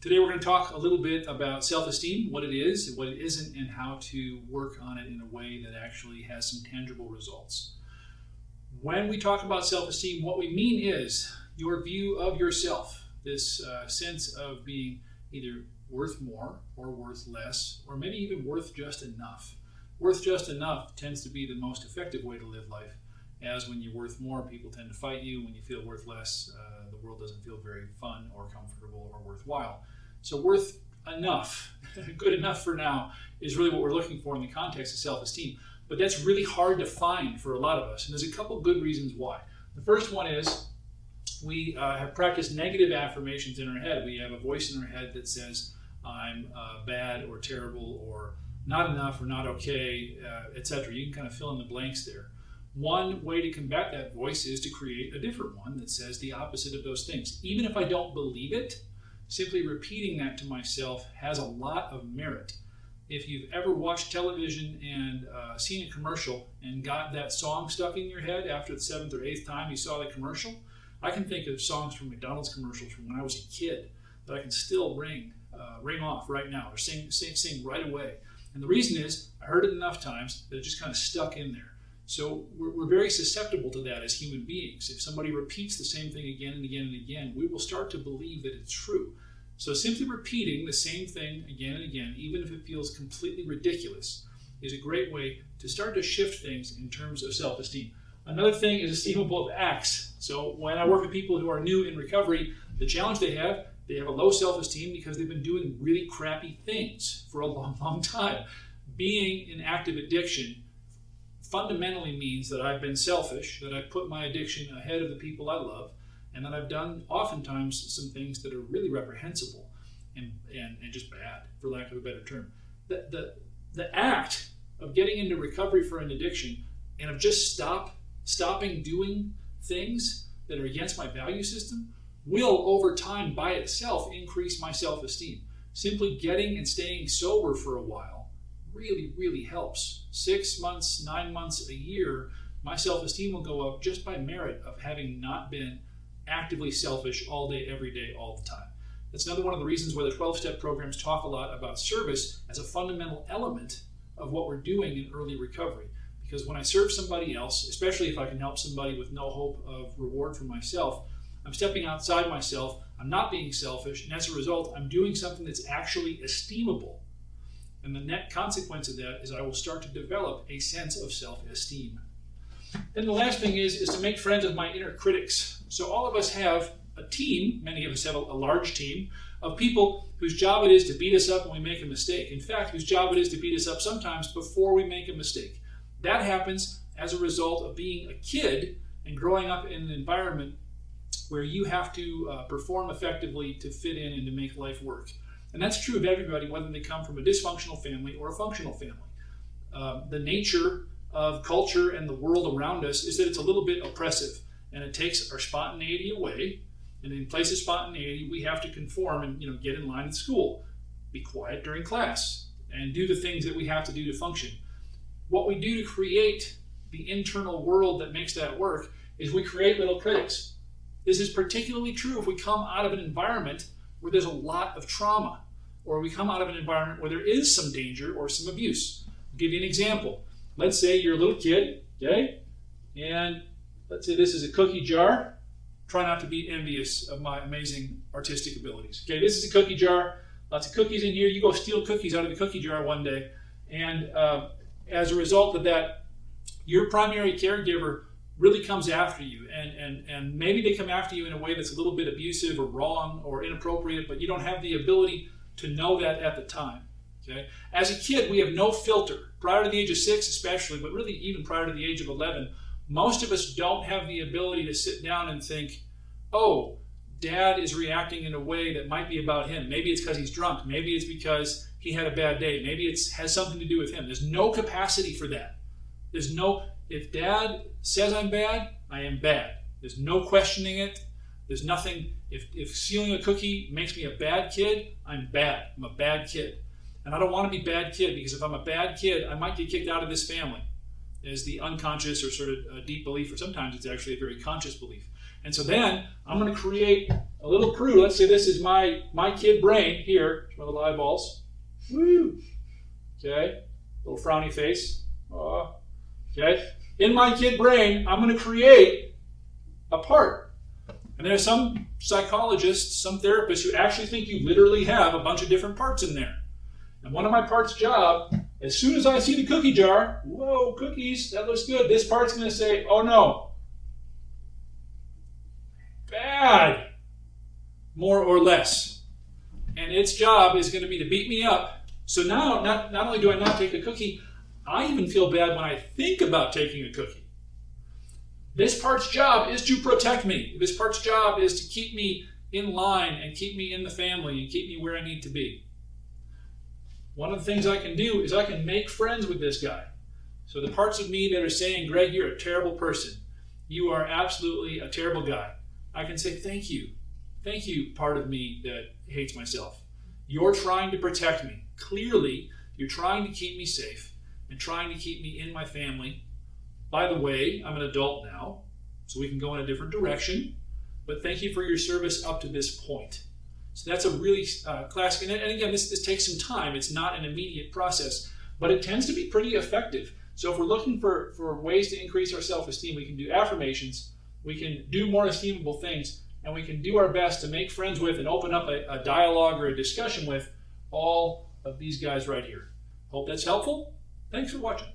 Today we're going to talk a little bit about self-esteem, what it is, what it isn't, and how to work on it in a way that actually has some tangible results. When we talk about self-esteem, what we mean is your view of yourself, this sense of being either worth more or worth less, or maybe even worth just enough. Worth just enough tends to be the most effective way to live life, as when you're worth more, people tend to fight you. When you feel worth less, the world doesn't feel very fun or comfortable or worthwhile. So worth enough, good enough for now, is really what we're looking for in the context of self-esteem. But that's really hard to find for a lot of us, and there's a couple good reasons why. The first one is we have practiced negative affirmations in our head. We have a voice in our head that says, I'm bad or terrible or not enough or not okay, etc. You can kind of fill in the blanks there. One way to combat that voice is to create a different one that says the opposite of those things. Even if I don't believe it, simply repeating that to myself has a lot of merit. If you've ever watched television and seen a commercial and got that song stuck in your head after the 7th or 8th time you saw the commercial, I can think of songs from McDonald's commercials from when I was a kid that I can still ring off right now or sing right away. And the reason is I heard it enough times that it just kind of stuck in there. So we're very susceptible to that as human beings. If somebody repeats the same thing again and again and again, we will start to believe that it's true. So simply repeating the same thing again and again, even if it feels completely ridiculous, is a great way to start to shift things in terms of self-esteem. Another thing is esteemable acts. So when I work with people who are new in recovery, the challenge they have a low self-esteem because they've been doing really crappy things for a long, long time. Being in active addiction fundamentally means that I've been selfish, that I've put my addiction ahead of the people I love, and that I've done oftentimes some things that are really reprehensible and just bad, for lack of a better term. The act of getting into recovery for an addiction and of just stopping doing things that are against my value system will, over time, by itself, increase my self-esteem. Simply getting and staying sober for a while really, really helps. 6 months, 9 months, a year, my self-esteem will go up just by merit of having not been actively selfish all day, every day, all the time. That's another one of the reasons why the 12-step programs talk a lot about service as a fundamental element of what we're doing in early recovery. Because when I serve somebody else, especially if I can help somebody with no hope of reward for myself, I'm stepping outside myself, I'm not being selfish, and as a result, I'm doing something that's actually esteemable. And the net consequence of that is I will start to develop a sense of self-esteem. Then the last thing is to make friends with my inner critics. So all of us have a team, many of us have a large team, of people whose job it is to beat us up when we make a mistake. In fact, whose job it is to beat us up sometimes before we make a mistake. That happens as a result of being a kid and growing up in an environment where you have to perform effectively to fit in and to make life work. And that's true of everybody, whether they come from a dysfunctional family or a functional family. The nature of culture and the world around us is that it's a little bit oppressive, and it takes our spontaneity away. And in place of spontaneity, we have to conform and get in line at school, be quiet during class, and do the things that we have to do to function. What we do to create the internal world that makes that work is we create little critics. This is particularly true if we come out of an environment where there's a lot of trauma, or we come out of an environment where there is some danger or some abuse. I'll give you an example. Let's say you're a little kid, okay? And let's say this is a cookie jar. Try not to be envious of my amazing artistic abilities. Okay, this is a cookie jar. Lots of cookies in here. You go steal cookies out of the cookie jar one day. And as a result of that, your primary caregiver really comes after you, and maybe they come after you in a way that's a little bit abusive or wrong or inappropriate, but you don't have the ability to know that at the time. Okay? As a kid, we have no filter. Prior to the age of 6 especially, but really even prior to the age of 11, most of us don't have the ability to sit down and think, oh, dad is reacting in a way that might be about him. Maybe it's because he's drunk. Maybe it's because he had a bad day. Maybe it has something to do with him. There's no capacity for that. If dad says I'm bad, I am bad. There's no questioning it. There's nothing. If stealing a cookie makes me a bad kid, I'm bad. I'm a bad kid. And I don't want to be a bad kid, because if I'm a bad kid, I might get kicked out of this family, as the unconscious or sort of a deep belief, or sometimes it's actually a very conscious belief. And so then I'm going to create a little crew. Let's say this is my kid brain here. My little eyeballs. Woo. Okay. Little frowny face. Okay. In my kid brain, I'm going to create a part. And there are some psychologists, some therapists who actually think you literally have a bunch of different parts in there. And one of my part's job, as soon as I see the cookie jar, whoa, cookies, that looks good. This part's going to say, oh no, bad, more or less. And its job is going to be to beat me up. So now, not only do I not take a cookie, I even feel bad when I think about taking a cookie. This part's job is to protect me. This part's job is to keep me in line and keep me in the family and keep me where I need to be. One of the things I can do is I can make friends with this guy. So the parts of me that are saying, Greg, you're a terrible person. You are absolutely a terrible guy. I can say, thank you. Thank you, part of me that hates myself. You're trying to protect me. Clearly, you're trying to keep me safe and trying to keep me in my family. By the way, I'm an adult now, so we can go in a different direction. But thank you for your service up to this point. So that's a really classic, and again, this takes some time. It's not an immediate process, but it tends to be pretty effective. So if we're looking for ways to increase our self-esteem, we can do affirmations, we can do more esteemable things, and we can do our best to make friends with and open up a dialogue or a discussion with all of these guys right here. Hope that's helpful. Thanks for watching.